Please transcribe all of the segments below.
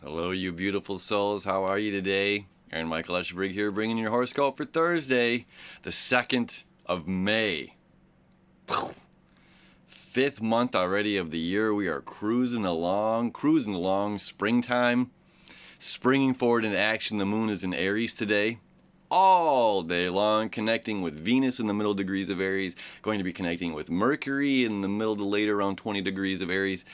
Hello, you beautiful souls. How are you today? Aaron Michael Eschenberg here, bringing your horoscope for Thursday, the 2nd of May. Fifth month already of the year. We are cruising along, springtime, springing forward into action. The moon is in Aries today, all day long, connecting with Venus in the middle degrees of Aries, going to be connecting with Mercury in the middle to late around 20 degrees of Aries.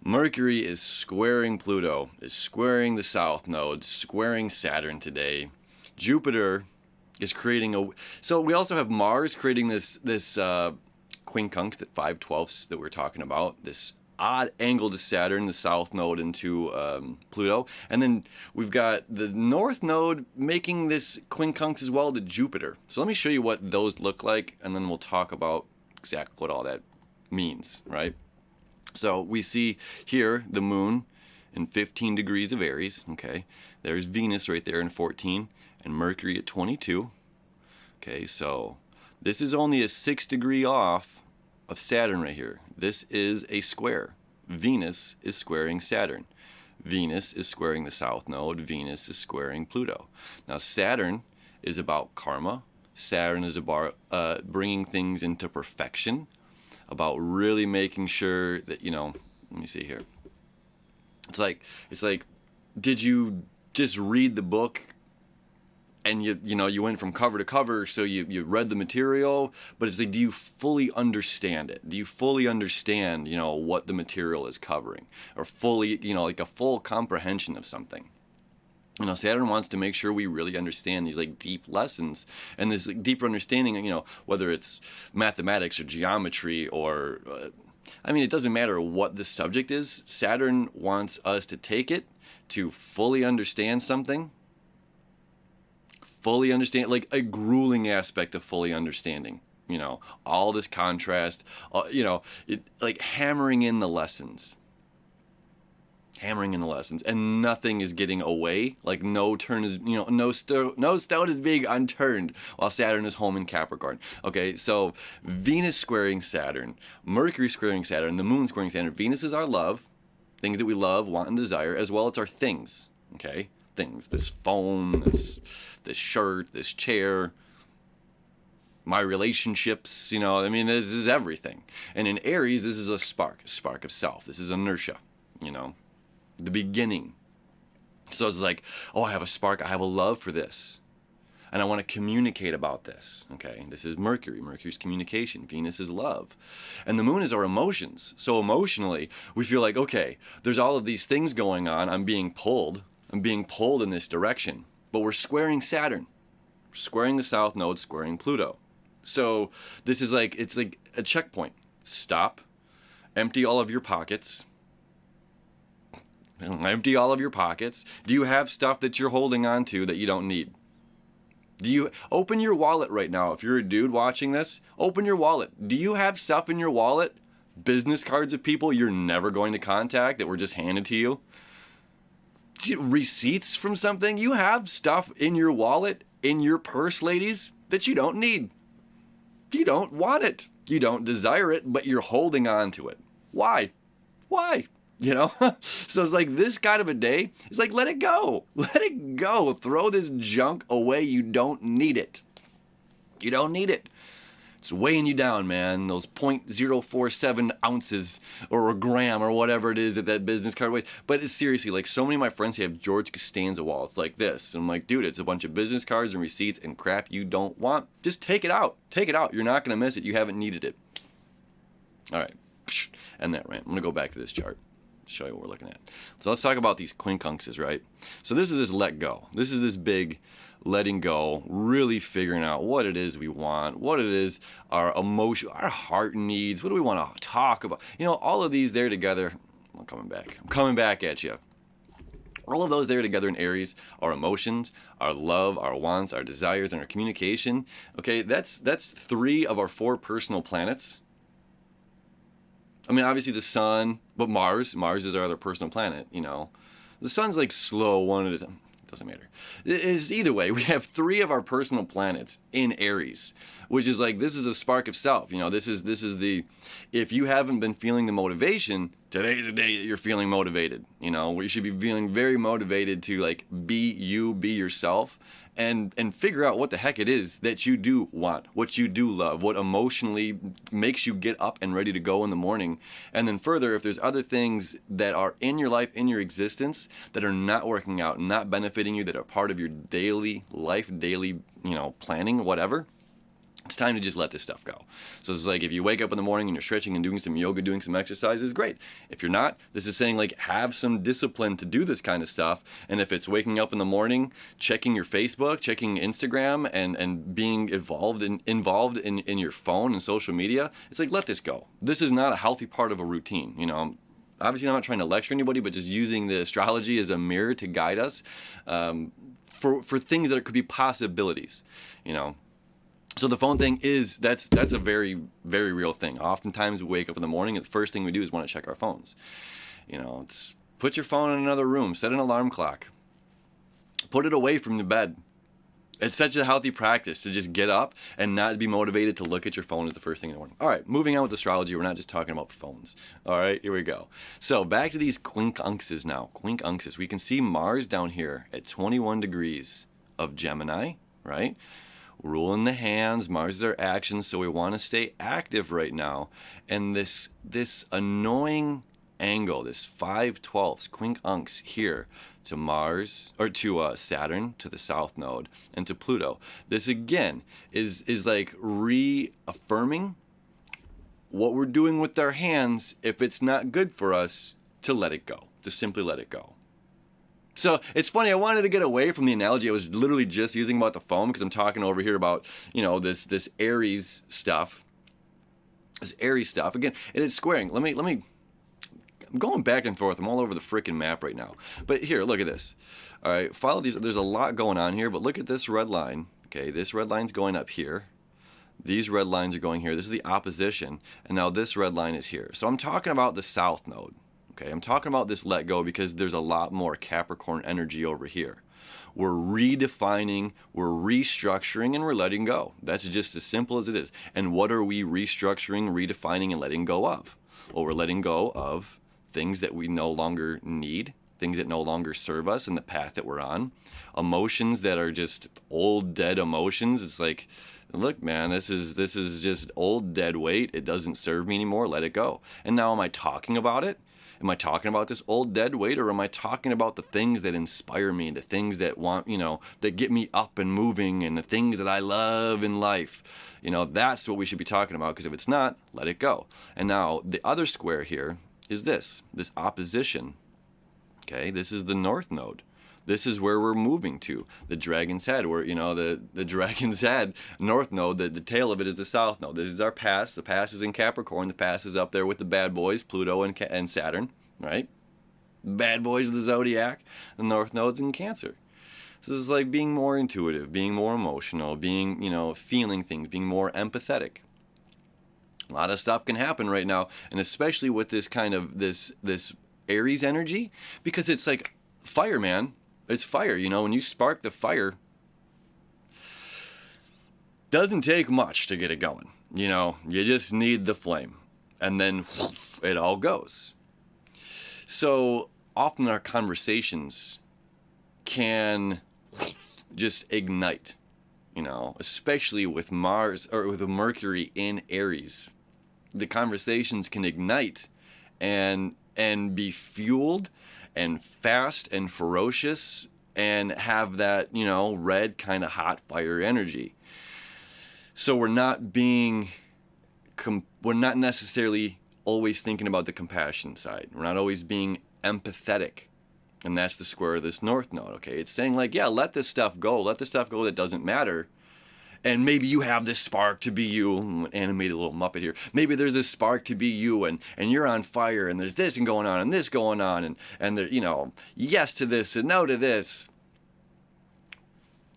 Mercury is squaring Pluto, is squaring the South Node, squaring Saturn today. Jupiter is creating so we also have Mars creating this quincunx, that 5/12 that we're talking about, this odd angle to Saturn, the South Node into Pluto. And then we've got the North Node making this quincunx as well to Jupiter. So let me show you what those look like, and then we'll talk about exactly what all that means, right? So we see here the moon in 15 degrees of Aries, okay? There's Venus right there in 14 and Mercury at 22. Okay, so this is only a 6-degree off of Saturn right here. This is a square. Venus is squaring Saturn. Venus is squaring the South Node. Venus is squaring Pluto. Now Saturn is about karma. Saturn is about bringing things into perfection, about really making sure that, let me see here. It's like, did you just read the book and you went from cover to cover, so you read the material, but it's like, do you fully understand it? Do you fully understand, what the material is covering, or fully, like a full comprehension of something? Saturn wants to make sure we really understand these deep lessons and this deeper understanding, whether it's mathematics or geometry or, it doesn't matter what the subject is. Saturn wants us to take it to fully understand something, fully understand, like a grueling aspect of fully understanding, all this contrast, like hammering in the lessons. And nothing is getting away. Like no stone is being unturned while Saturn is home in Capricorn. Okay, so Venus squaring Saturn, Mercury squaring Saturn, the moon squaring Saturn. Venus is our love, things that we love, want, and desire, as well as our things. Okay, things. This phone, this shirt, this chair, my relationships. This is everything. And in Aries, this is a spark of self. This is inertia. The beginning. So it's like, I have a spark, I have a love for this, and I want to communicate about this. Okay, this is Mercury. Mercury's communication. Venus is love. And the moon is our emotions. So emotionally, we feel like, okay, there's all of these things going on. I'm being pulled in this direction. But we're squaring Saturn. We're squaring the South Node, squaring Pluto. So this is it's like a checkpoint. Stop. Empty all of your pockets. Empty all of your pockets. Do you have stuff that you're holding on to that you don't need? Do you open your wallet right now? If you're a dude watching this, open your wallet. Do you have stuff in your wallet? Business cards of people you're never going to contact that were just handed to you? Receipts from something? You have stuff in your wallet, in your purse, ladies, that you don't need. You don't want it. You don't desire it, but you're holding on to it. Why? So it's like this kind of a day. It's like, let it go. Let it go. Throw this junk away. You don't need it. You don't need it. It's weighing you down, man. Those 0.047 ounces or a gram or whatever it is that business card weighs. But it's seriously, so many of my friends have George Costanza wallets like this. And I'm like, dude, it's a bunch of business cards and receipts and crap you don't want. Just take it out. Take it out. You're not going to miss it. You haven't needed it. All right. End that rant. I'm going to go back to this chart. Show you what we're looking at. So let's talk about these quincunxes, right? So this is this let go. This is this big letting go, really figuring out what it is we want, what it is our emotion, our heart needs, what do we want to talk about. All of these there together. I'm coming back at you. All of those there together in Aries, our emotions, our love, our wants, our desires, and our communication. Okay, that's 3 of our 4 personal planets. Obviously the sun, but Mars is our other personal planet, The sun's slow one at a time. doesn't matter. It's either way, we have 3 of our personal planets in Aries, which is like, this is a spark of self. You know, this is the, if you haven't been feeling the motivation, today's the day that you're feeling motivated. You know, where you should be feeling very motivated to like be you, be yourself, and figure out what the heck it is that you do want, what you do love, what emotionally makes you get up and ready to go in the morning. And then further, if there's other things that are in your life, in your existence, that are not working out, not benefiting you, that are part of your daily life, daily, planning, whatever, it's time to just let this stuff go. So it's like, if you wake up in the morning and you're stretching and doing some yoga, doing some exercises, great. If you're not, this is saying like, have some discipline to do this kind of stuff. And if it's waking up in the morning, checking your Facebook, checking Instagram, and being involved in your phone and social media, it's like, let this go. This is not a healthy part of a routine. Obviously I'm not trying to lecture anybody, but just using the astrology as a mirror to guide us for things that could be possibilities, So the phone thing is, that's a very, very real thing. Oftentimes we wake up in the morning and the first thing we do is want to check our phones. It's put your phone in another room, set an alarm clock, put it away from the bed. It's such a healthy practice to just get up and not be motivated to look at your phone as the first thing in the morning. All right, moving on with astrology, we're not just talking about phones. All right, here we go. So back to these quincunxes now. Quincunxes. We can see Mars down here at 21 degrees of Gemini, right? Ruling the hands, Mars is our actions, so we want to stay active right now. And this annoying angle, this 5/12 quincunx here to Mars, or to Saturn, to the south node, and to Pluto. This again is like reaffirming what we're doing with our hands. If it's not good for us, to let it go, to simply let it go. So it's funny, I wanted to get away from the analogy I was literally just using about the phone, because I'm talking over here about, this Aries stuff. This Aries stuff. Again, and it's squaring. Let me, I'm going back and forth. I'm all over the freaking map right now. But here, look at this. All right, follow these. There's a lot going on here, but look at this red line. Okay, this red line's going up here. These red lines are going here. This is the opposition. And now this red line is here. So I'm talking about the south node. Okay, I'm talking about this let go because there's a lot more Capricorn energy over here. We're redefining, we're restructuring, and we're letting go. That's just as simple as it is. And what are we restructuring, redefining, and letting go of? Well, we're letting go of things that we no longer need, things that no longer serve us in the path that we're on, emotions that are just old, dead emotions. It's like, look, man, this is just old, dead weight. It doesn't serve me anymore. Let it go. And now am I talking about it? Am I talking about this old dead weight, or am I talking about the things that inspire me, the things that that get me up and moving, and the things that I love in life? That's what we should be talking about, because if it's not, let it go. And now the other square here is this opposition. Okay, this is the north node. This is where we're moving to, the dragon's head, where, the dragon's head, north node, the tail of it is the south node. This is our past. The past is in Capricorn. The past is up there with the bad boys, Pluto and Saturn, right? Bad boys of the zodiac. The north node's in Cancer. This is like being more intuitive, being more emotional, being, feeling things, being more empathetic. A lot of stuff can happen right now, and especially with this kind of, this Aries energy, because it's like fire, man. It's fire, when you spark the fire, doesn't take much to get it going. You just need the flame, and then it all goes. So often our conversations can just ignite, especially with Mars or with Mercury in Aries. The conversations can ignite and be fueled and fast and ferocious and have that, red kind of hot fire energy. So we're not necessarily always thinking about the compassion side. We're not always being empathetic. And that's the square of this north node, okay? It's saying like, yeah, let this stuff go. Let the stuff go that doesn't matter. And maybe you have this spark to be you. Animate a little Muppet here. Maybe there's this spark to be you, and you're on fire, and there's this and going on, and this going on, and there, yes to this and no to this.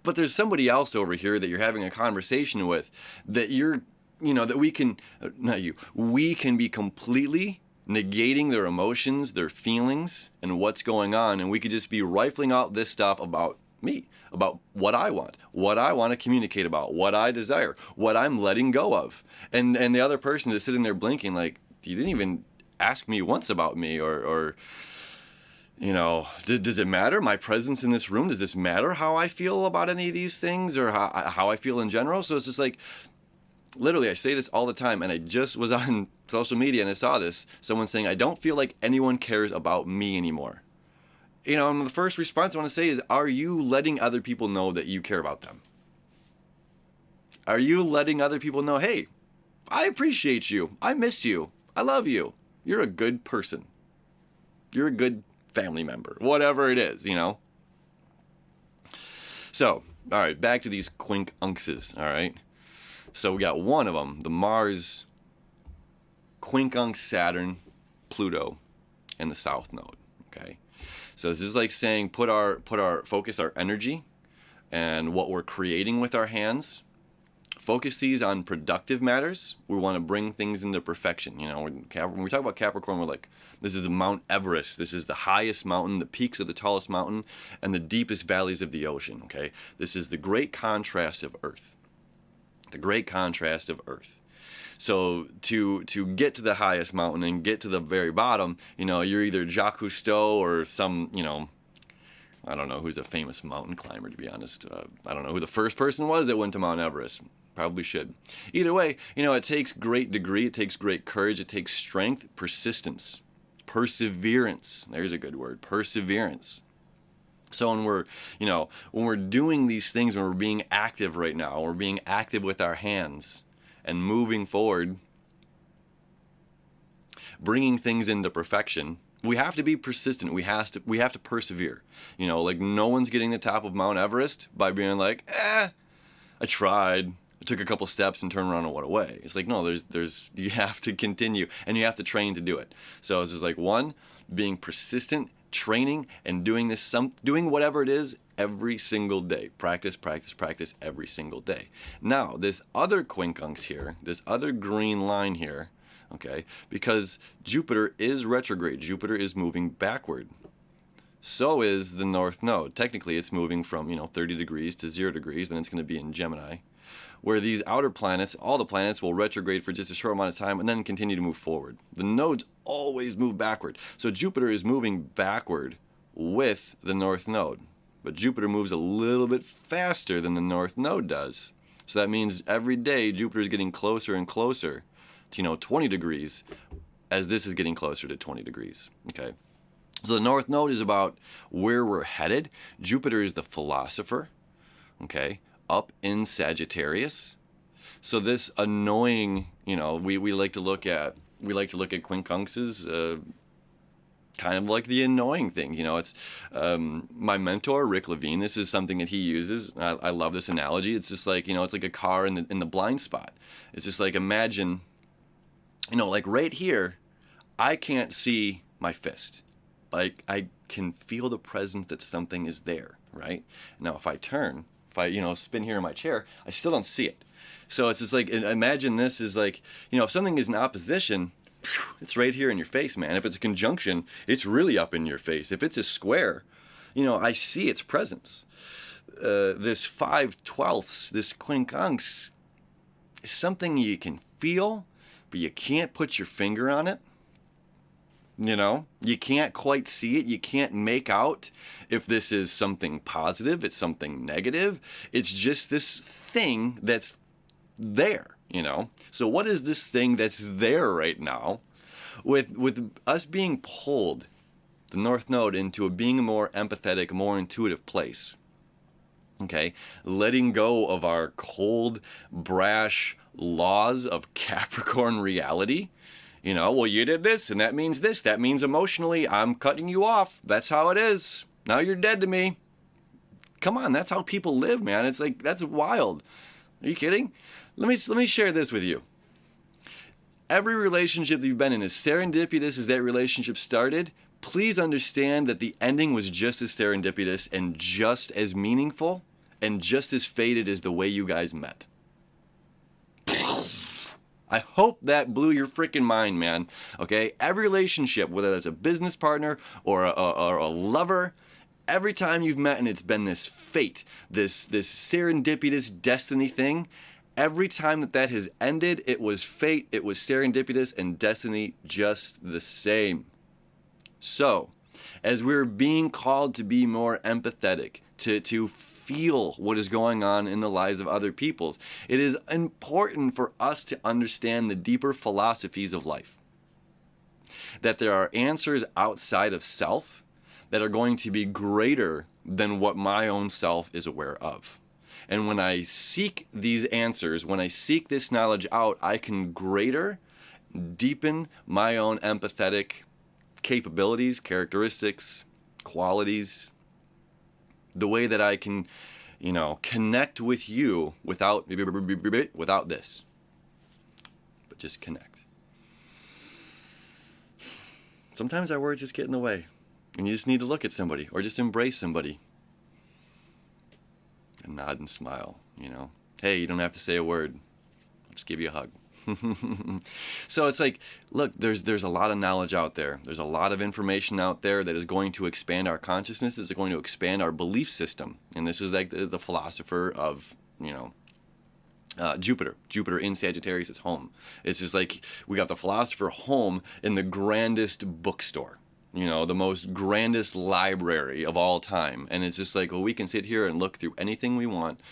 But there's somebody else over here that you're having a conversation with that that we can be completely negating their emotions, their feelings, and what's going on, and we could just be rifling out this stuff about me, about what I want to communicate about, what I desire, what I'm letting go of. And the other person is sitting there blinking like, you didn't even ask me once about me, or does it matter my presence in this room? Does this matter how I feel about any of these things, or how I feel in general? So it's just like, literally, I say this all the time, and I just was on social media and I saw this, someone saying, I don't feel like anyone cares about me anymore. And the first response I want to say is, are you letting other people know that you care about them? Are you letting other people know, hey, I appreciate you, I miss you, I love you, you're a good person, you're a good family member, whatever it is, So, all right, back to these quincunxes, all right? So we got one of them, the Mars, quincunx, Saturn, Pluto, and the South Node, okay? So this is like saying put our focus, our energy, and what we're creating with our hands. Focus these on productive matters. We want to bring things into perfection. When we talk about Capricorn, we're like, this is Mount Everest. This is the highest mountain, the peaks of the tallest mountain, and the deepest valleys of the ocean, okay? This is the great contrast of Earth. The great contrast of Earth. So to get to the highest mountain and get to the very bottom, you're either Jacques Cousteau or some, I don't know who's a famous mountain climber, to be honest. I don't know who the first person was that went to Mount Everest. Probably should. Either way, it takes great degree, it takes great courage, it takes strength, persistence, perseverance. There's a good word, perseverance. So when we're doing these things, when we're being active right now, we're being active with our hands and moving forward, bringing things into perfection, we have to be persistent. We have to persevere. Like no one's getting the top of Mount Everest by being like, I tried. I took a couple steps and turned around and went away. It's like, no, you have to continue and you have to train to do it. So it's just like, one, being persistent, training, and doing whatever it is every single day. Practice every single day. Now, this other quincunx here, this other green line here, okay, because Jupiter is retrograde. Jupiter is moving backward. So is the North Node. Technically, it's moving from, 30 degrees to 0 degrees, then it's going to be in Gemini, where these outer planets, all the planets, will retrograde for just a short amount of time and then continue to move forward. The nodes always move backward. So Jupiter is moving backward with the North Node. But Jupiter moves a little bit faster than the North Node does. So that means every day Jupiter is getting closer and closer to, 20 degrees as this is getting closer to 20 degrees. Okay. So the North Node is about where we're headed. Jupiter is the philosopher. Okay. Up in Sagittarius. So this annoying, we like to look at quincunxes kind of like the annoying thing. It's my mentor Rick Levine, this is something that he uses. I love this analogy. It's just like, it's like a car in the blind spot. It's just like, imagine, like right here, I can't see my fist. Like I can feel the presence that something is there, right? Now if I spin here in my chair, I still don't see it. So it's just like, imagine this is like, if something is in opposition, it's right here in your face, man. If it's a conjunction, it's really up in your face. If it's a square, I see its presence. This 5/12, this quincunx, is something you can feel, but you can't put your finger on it. You can't quite see it. You can't make out if this is something positive, it's something negative. It's just this thing that's there, So what is this thing that's there right now? With us being pulled, the North Node, into being a more empathetic, more intuitive place. Okay? Letting go of our cold, brash laws of Capricorn reality. Well, you did this, and that means this. That means emotionally, I'm cutting you off. That's how it is. Now you're dead to me. Come on, that's how people live, man. It's like, that's wild. Are you kidding? Let me share this with you. Every relationship that you've been in, as serendipitous as that relationship started, please understand that the ending was just as serendipitous and just as meaningful and just as fated as the way you guys met. I hope that blew your freaking mind, man. Okay? Every relationship, whether it's a business partner or a lover, Every time you've met and it's been this fate, this serendipitous destiny thing, every time that has ended, it was fate, it was serendipitous, and destiny just the same. So, as we're being called to be more empathetic, to feel what is going on in the lives of other peoples, it is important for us to understand the deeper philosophies of life. That there are answers outside of self that are going to be greater than what my own self is aware of. And when I seek these answers, when I seek this knowledge out, I can deepen my own empathetic capabilities, characteristics, qualities, the way that I can, connect with you without this, but just connect. Sometimes our words just get in the way, and you just need to look at somebody or just embrace somebody and nod and smile, Hey, you don't have to say a word. I'll just give you a hug. So it's like, look, there's a lot of knowledge out there. There's a lot of information out there that is going to expand our consciousness. Is going to expand our belief system. And this is like the philosopher of, Jupiter in Sagittarius is home. It's just like we got the philosopher home in the grandest bookstore, the most grandest library of all time. And it's just like, well, we can sit here and look through anything we want.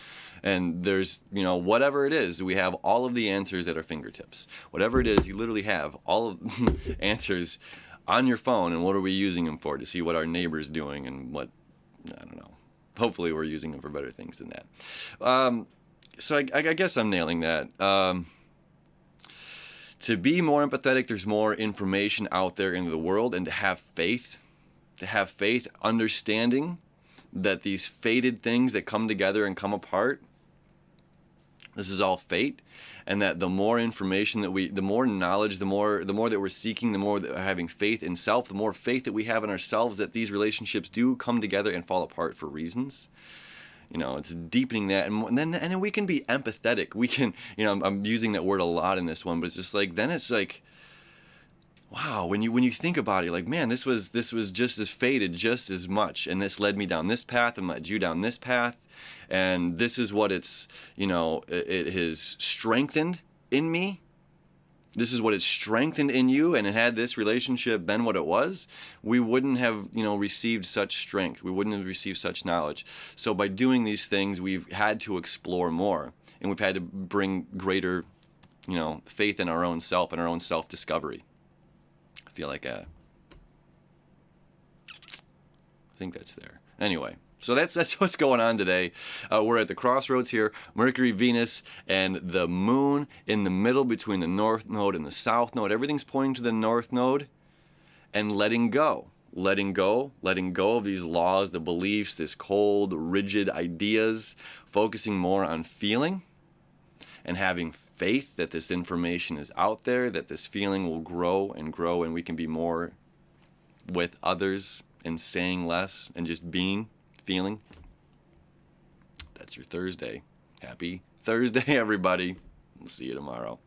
And there's, whatever it is, we have all of the answers at our fingertips. Whatever it is, you literally have all of the answers on your phone. And what are we using them for? To see what our neighbor's doing and what, I don't know. Hopefully we're using them for better things than that. So I guess I'm nailing that. To be more empathetic, there's more information out there in the world, and to have faith, understanding that these fated things that come together and come apart, this is all fate, and that the more information that the more knowledge, the more that we're seeking, the more that we're having faith in self, the more faith that we have in ourselves, that these relationships do come together and fall apart for reasons. It's deepening that, and then we can be empathetic. We can, I'm using that word a lot in this one, but it's just like, then it's like, wow, when you think about it, you're like, man, this was just as fated, just as much, and this led me down this path and led you down this path, and this is what it has strengthened in me. This is what it's strengthened in you, and had this relationship been what it was, we wouldn't have, received such strength. We wouldn't have received such knowledge. So by doing these things, we've had to explore more, and we've had to bring greater, faith in our own self and our own self-discovery. I feel like I think that's there. Anyway. So that's what's going on today. We're at the crossroads here. Mercury, Venus, and the moon in the middle between the north node and the south node. Everything's pointing to the north node, and letting go of these laws, the beliefs, this cold, rigid ideas, focusing more on feeling and having faith that this information is out there, that this feeling will grow, and we can be more with others and saying less and just being. Feeling. That's your Thursday. Happy Thursday, everybody. We'll see you tomorrow.